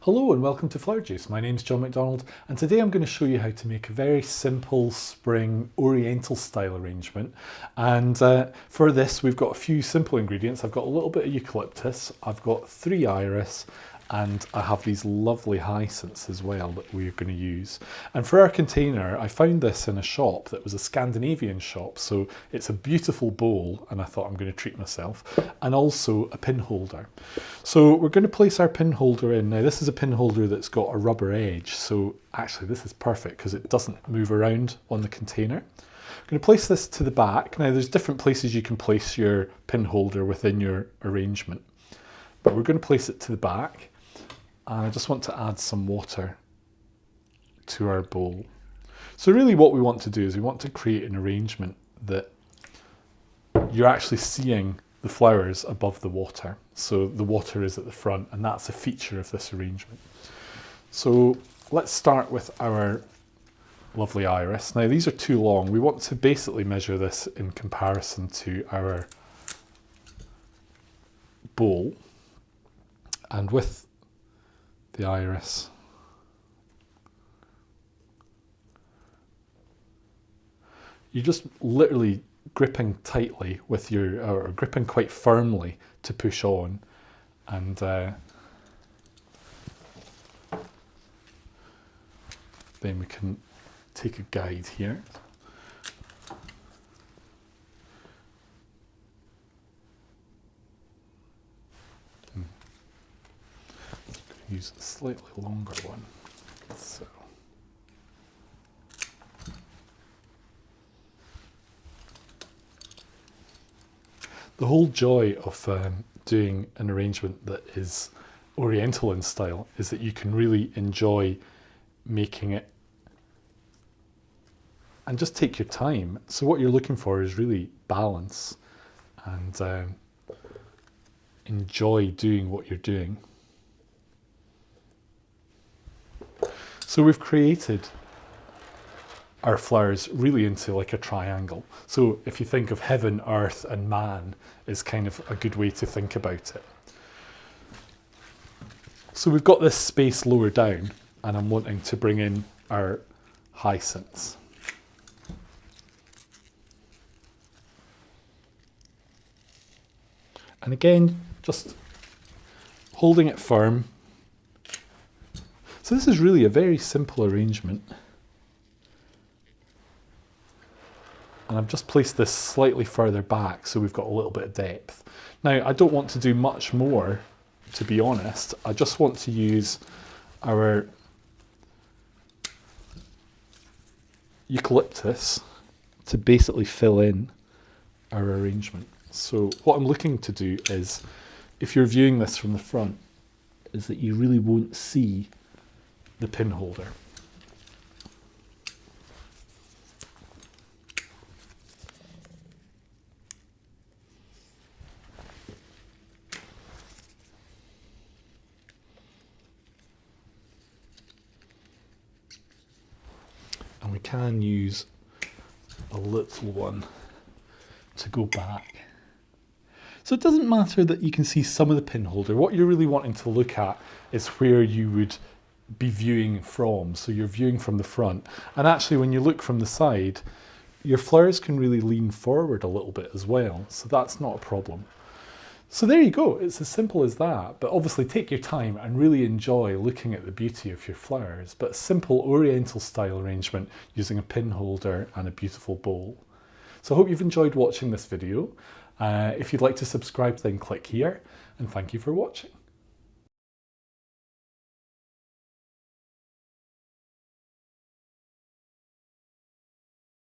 Hello and welcome to Flower Juice. My name's John McDonald and today I'm going to show you how to make a very simple spring Oriental style arrangement. And for this we've got a few simple ingredients. I've got a little bit of eucalyptus, I've got 3 iris, and I have these lovely hyacinths as well that we're going to use. And for our container, I found this in a shop that was a Scandinavian shop. So it's a beautiful bowl and I thought I'm going to treat myself, and also a pin holder. So we're going to place our pin holder in. Now this is a pin holder that's got a rubber edge. So actually this is perfect because it doesn't move around on the container. I'm going to place this to the back. Now there's different places you can place your pin holder within your arrangement, but we're going to place it to the back. And I just want to add some water to our bowl. So really what we want to do is we want to create an arrangement that you're actually seeing the flowers above the water. So the water is at the front, and that's a feature of this arrangement. So let's start with our lovely iris. Now these are too long. We want to basically measure this in comparison to our bowl. And with the iris, you're just literally gripping tightly with your, or gripping quite firmly to push on, and then we can take a guide here. Use a slightly longer one. So the whole joy of doing an arrangement that is Oriental in style is that you can really enjoy making it and just take your time. So what you're looking for is really balance and enjoy doing what you're doing. So we've created our flowers really into like a triangle. So if you think of heaven, earth and man is kind of a good way to think about it. So we've got this space lower down and I'm wanting to bring in our hyacinths. And again, just holding it firm. So this is really a very simple arrangement. And I've just placed this slightly further back so we've got a little bit of depth. Now I don't want to do much more, to be honest. I just want to use our eucalyptus to basically fill in our arrangement. So what I'm looking to do is, if you're viewing this from the front, is that you really won't see the pin holder. And we can use a little one to go back. So it doesn't matter that you can see some of the pin holder. What you're really wanting to look at is where you would be viewing from. So you're viewing from the front, and actually when you look from the side, your flowers can really lean forward a little bit as well, so that's not a problem. So there you go, it's as simple as that. But obviously take your time and really enjoy looking at the beauty of your flowers. But a simple Oriental style arrangement using a pin holder and a beautiful bowl. So I hope you've enjoyed watching this video. If you'd like to subscribe, then click here, and thank you for watching.